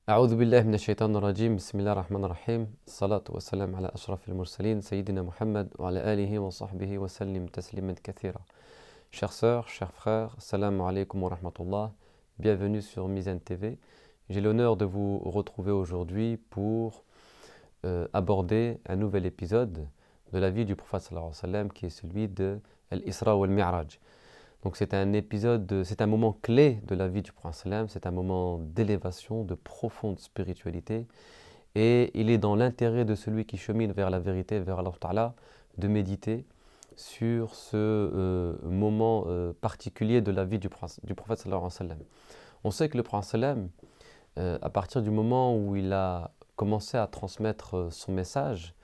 أعوذ بالله من الشيطان الرجيم بسم الله الرحمن الرحيم الصلاة والسلام على أشرف المرسلين سيدنا محمد وعلى آله وصحبه وسلم تسليما كثيرا. Chères sœurs, chers frères, Assalamu alaikum wa rahmatullah, bienvenue sur Mizan TV. J'ai l'honneur de vous retrouver aujourd'hui pour aborder un nouvel épisode de la vie du prophète sallallahu alayhi wa sallam qui est celui de l'Isra wal Mi'raj. Donc c'est un épisode, c'est un moment clé de la vie du prophète sallallahu alayhi wa sallam, c'est un moment d'élévation, de profonde spiritualité et il est dans l'intérêt de celui qui chemine vers la vérité, vers Allah Ta'ala, de méditer sur ce moment particulier de la vie du prophète sallallahu alayhi wa sallam. On sait que le prophète sallallahu alayhi wa sallam, à partir du moment où il a commencé à transmettre son message,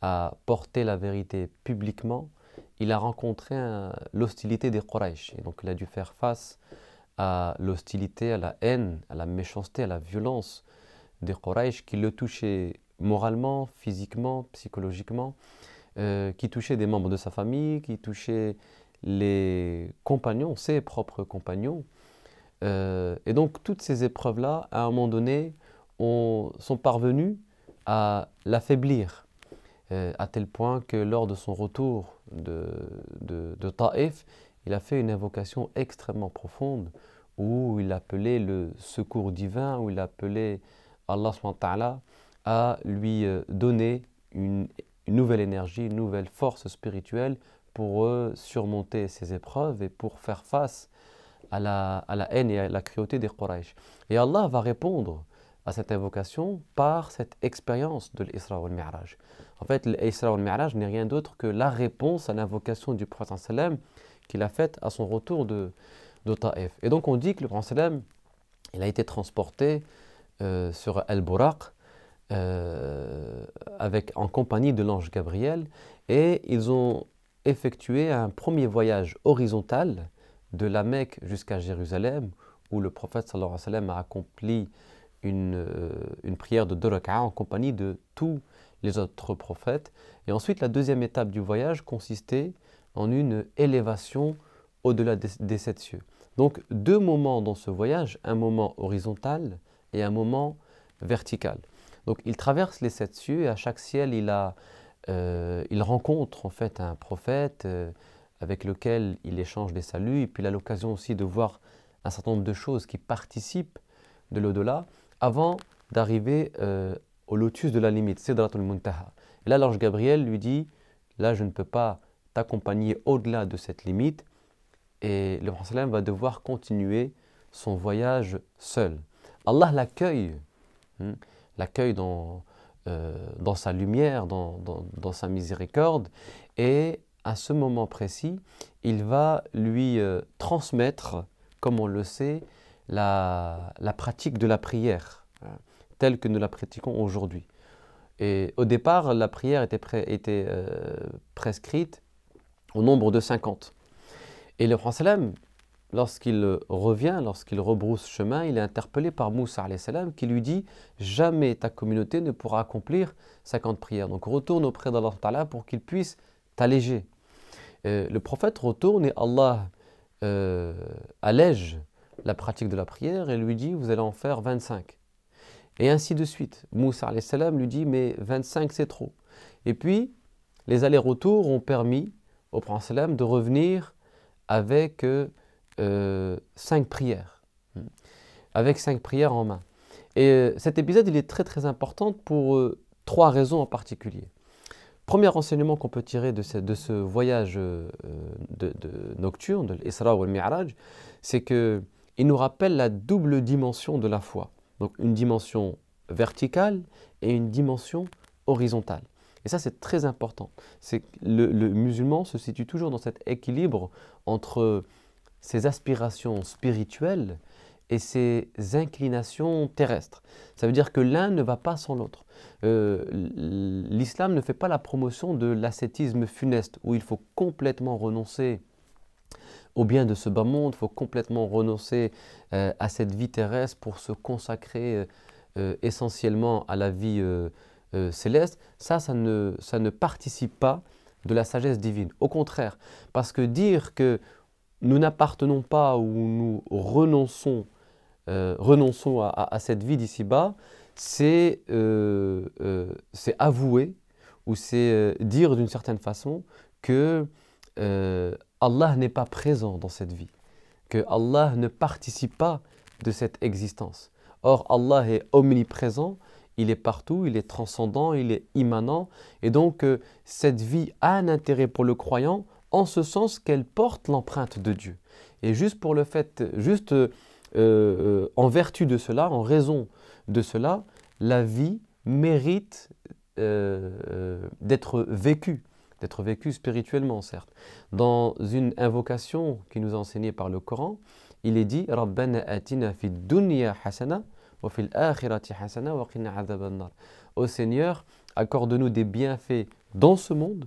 à porter la vérité publiquement, il a rencontré l'hostilité des Quraysh. Et donc il a dû faire face à l'hostilité, à la haine, à la méchanceté, à la violence des Quraysh qui le touchaient moralement, physiquement, psychologiquement, qui touchaient des membres de sa famille, qui touchaient les compagnons, ses propres compagnons. Et donc toutes ces épreuves-là, à un moment donné, sont parvenues à l'affaiblir. À tel point que lors de son retour de Taïf, il a fait une invocation extrêmement profonde où il appelait le secours divin, où il appelait Allah subhanahu wa ta'ala à lui donner une nouvelle énergie, une nouvelle force spirituelle pour surmonter ces épreuves et pour faire face à la haine et à la cruauté des Quraysh. Et Allah va répondre à cette invocation par cette expérience de l'Isra wal Mi'raj. En fait, l'Isra wal Mi'raj n'est rien d'autre que la réponse à l'invocation du prophète sallam qu'il a faite à son retour de Taïf. Et donc on dit que le prophète sallam, il a été transporté sur Al-Buraq en compagnie de l'ange Gabriel et ils ont effectué un premier voyage horizontal de la Mecque jusqu'à Jérusalem où le prophète sallallahu alayhi wa sallam a accompli une prière de 2 rak'a en compagnie de tous les autres prophètes. Et ensuite, la deuxième étape du voyage consistait en une élévation au-delà des 7 cieux. Donc, deux moments dans ce voyage, un moment horizontal et un moment vertical. Donc, il traverse les 7 cieux et à chaque ciel, il rencontre en fait un prophète avec lequel il échange des saluts. Et puis, il a l'occasion aussi de voir un certain nombre de choses qui participent de l'au-delà, avant d'arriver au lotus de la limite, Sidratul Muntaha. Et là, l'ange Gabriel lui dit, là, je ne peux pas t'accompagner au-delà de cette limite, et le prophète va devoir continuer son voyage seul. Allah l'accueille, l'accueille dans sa lumière, dans sa miséricorde, et à ce moment précis, il va lui transmettre, comme on le sait, la pratique de la prière, telle que nous la pratiquons aujourd'hui. Et au départ, la prière était prescrite au nombre de 50. Et le prophète sallam, lorsqu'il revient, lorsqu'il rebrousse chemin, il est interpellé par Moussa alayhi salam qui lui dit « Jamais ta communauté ne pourra accomplir 50 prières. Donc retourne auprès d'Allah Ta'ala pour qu'il puisse t'alléger. » Le prophète retourne et Allah allège la pratique de la prière et lui dit vous allez en faire 25. Et ainsi de suite. Moussa alayhi salam lui dit mais 25 c'est trop. Et puis les allers-retours ont permis au prophète sallam de revenir avec 5 prières. Avec 5 prières en main. Et cet épisode il est très très important pour 3 raisons en particulier. Premier enseignement qu'on peut tirer de ce voyage nocturne, de l'Isra wal Mi'raj, c'est que il nous rappelle la double dimension de la foi. Donc une dimension verticale et une dimension horizontale. Et ça c'est très important. C'est le musulman se situe toujours dans cet équilibre entre ses aspirations spirituelles et ses inclinations terrestres. Ça veut dire que l'un ne va pas sans l'autre. L'islam ne fait pas la promotion de l'ascétisme funeste où il faut complètement renoncer au bien de ce bas monde, il faut complètement renoncer à cette vie terrestre pour se consacrer essentiellement à la vie céleste. Ça ne participe pas de la sagesse divine. Au contraire, parce que dire que nous n'appartenons pas ou nous renonçons renonçons à cette vie d'ici-bas, c'est avouer ou c'est dire d'une certaine façon que Allah n'est pas présent dans cette vie, que Allah ne participe pas de cette existence. Or, Allah est omniprésent, il est partout, il est transcendant, il est immanent, et donc cette vie a un intérêt pour le croyant en ce sens qu'elle porte l'empreinte de Dieu. Et juste pour le fait, juste en vertu de cela, en raison de cela, la vie mérite d'être vécue spirituellement, certes. Dans une invocation qui nous est enseignée par le Coran, il est dit Rabbana atina fid dunya hasana wa fil akhirati hasana wa qina adhaban nar. Ô Seigneur, accorde-nous des bienfaits dans ce monde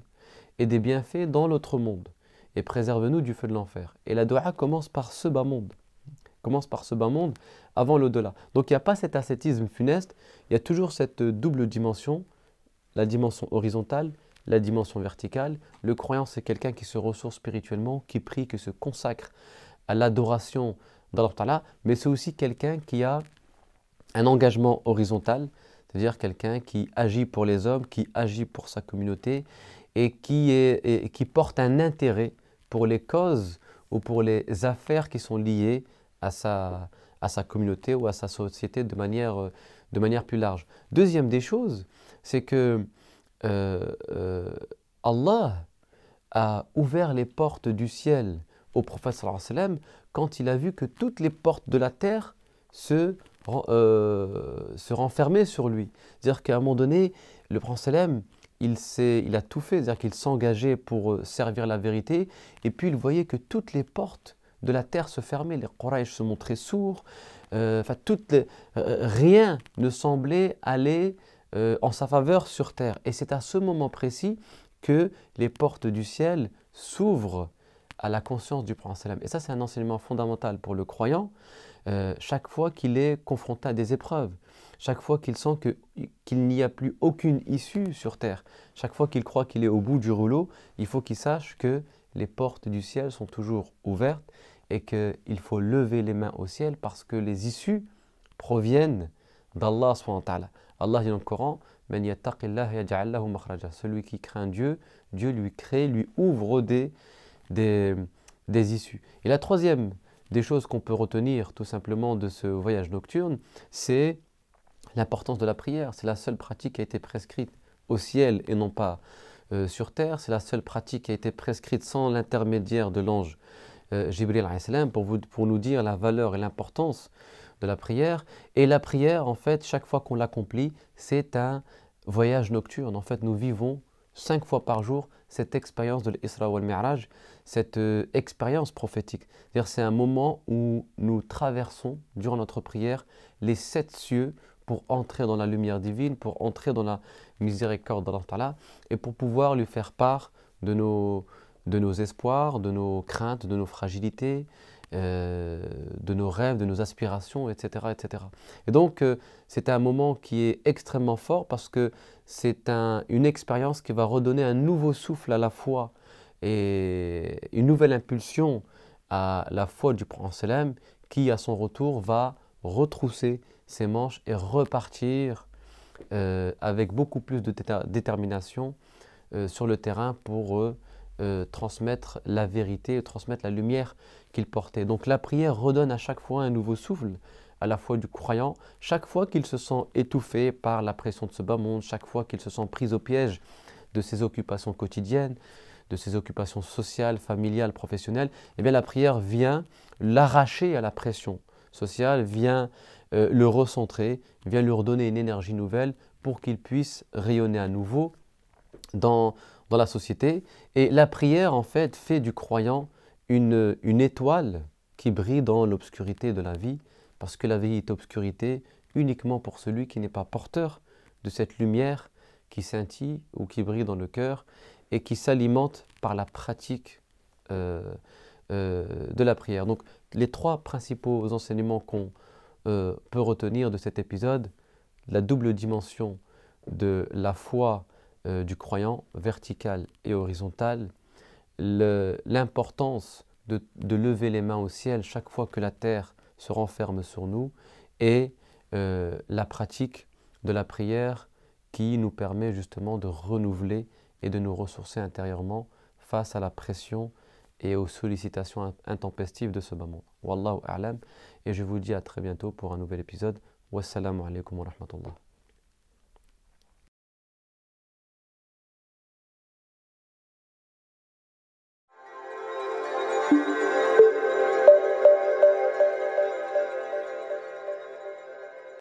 et des bienfaits dans l'autre monde, et préserve-nous du feu de l'enfer. Et la dua commence par ce bas monde. Commence par ce bas monde avant l'au-delà. Donc il n'y a pas cet ascétisme funeste, il y a toujours cette double dimension, la dimension horizontale, la dimension verticale. Le croyant, c'est quelqu'un qui se ressource spirituellement, qui prie, qui se consacre à l'adoration d'Allah Ta'ala, mais c'est aussi quelqu'un qui a un engagement horizontal, c'est-à-dire quelqu'un qui agit pour les hommes, qui agit pour sa communauté et qui porte un intérêt pour les causes ou pour les affaires qui sont liées à sa communauté ou à sa société de manière plus large. Deuxième des choses, c'est que Allah a ouvert les portes du ciel au prophète sallallahu alayhi wa sallam quand il a vu que toutes les portes de la terre se renfermaient sur lui. C'est-à-dire qu'à un moment donné, le prophète sallam, il a tout fait, c'est-à-dire qu'il s'engageait pour servir la vérité, et puis il voyait que toutes les portes de la terre se fermaient, les Quraysh se montraient sourds, rien ne semblait aller en sa faveur sur terre. Et c'est à ce moment précis que les portes du ciel s'ouvrent à la conscience du prophète sallam. Et ça, c'est un enseignement fondamental pour le croyant. Chaque fois qu'il est confronté à des épreuves, chaque fois qu'il sent qu'il n'y a plus aucune issue sur terre, chaque fois qu'il croit qu'il est au bout du rouleau, il faut qu'il sache que les portes du ciel sont toujours ouvertes et qu'il faut lever les mains au ciel parce que les issues proviennent d'Allah subhanahu wa ta'ala. Allah dit dans le Coran, Man yattaqillah yaj'al lahu makhraja. Celui qui craint Dieu, Dieu lui crée, lui ouvre des issues. Et la troisième des choses qu'on peut retenir tout simplement de ce voyage nocturne, c'est l'importance de la prière. C'est la seule pratique qui a été prescrite au ciel et non pas sur terre. C'est la seule pratique qui a été prescrite sans l'intermédiaire de l'ange Jibril alayhi salam pour nous dire la valeur et l'importance de la prière. Et la prière, en fait, chaque fois qu'on l'accomplit, c'est un voyage nocturne. En fait, nous vivons 5 fois par jour cette expérience de l'Isra wal Mi'raj, cette expérience prophétique. C'est-à-dire c'est un moment où nous traversons, durant notre prière, les 7 cieux pour entrer dans la lumière divine, pour entrer dans la miséricorde d'Allah Ta'ala et pour pouvoir lui faire part de nos espoirs, de nos craintes, de nos fragilités, de nos rêves, de nos aspirations, etc. etc. Et donc, c'est un moment qui est extrêmement fort parce que c'est une expérience qui va redonner un nouveau souffle à la foi et une nouvelle impulsion à la foi du prophète sallam qui, à son retour, va retrousser ses manches et repartir avec beaucoup plus de détermination sur le terrain pour transmettre la vérité, transmettre la lumière qu'il portait. Donc la prière redonne à chaque fois un nouveau souffle à la foi du croyant, chaque fois qu'il se sent étouffé par la pression de ce bas monde, chaque fois qu'il se sent pris au piège de ses occupations quotidiennes, de ses occupations sociales, familiales, professionnelles, eh bien la prière vient l'arracher à la pression sociale, vient le recentrer, vient lui redonner une énergie nouvelle pour qu'il puisse rayonner à nouveau dans la société. Et la prière, en fait, fait du croyant une étoile qui brille dans l'obscurité de la vie, parce que la vie est obscurité uniquement pour celui qui n'est pas porteur de cette lumière qui scintille ou qui brille dans le cœur et qui s'alimente par la pratique de la prière. Donc, les 3 principaux enseignements qu'on peut retenir de cet épisode, la double dimension de la foi du croyant, verticale et horizontale, l'importance de lever les mains au ciel chaque fois que la terre se renferme sur nous et la pratique de la prière qui nous permet justement de renouveler et de nous ressourcer intérieurement face à la pression et aux sollicitations intempestives de ce bas monde. Wallahu a'lam. Et je vous dis à très bientôt pour un nouvel épisode. Wassalamu alaikum wa rahmatullah.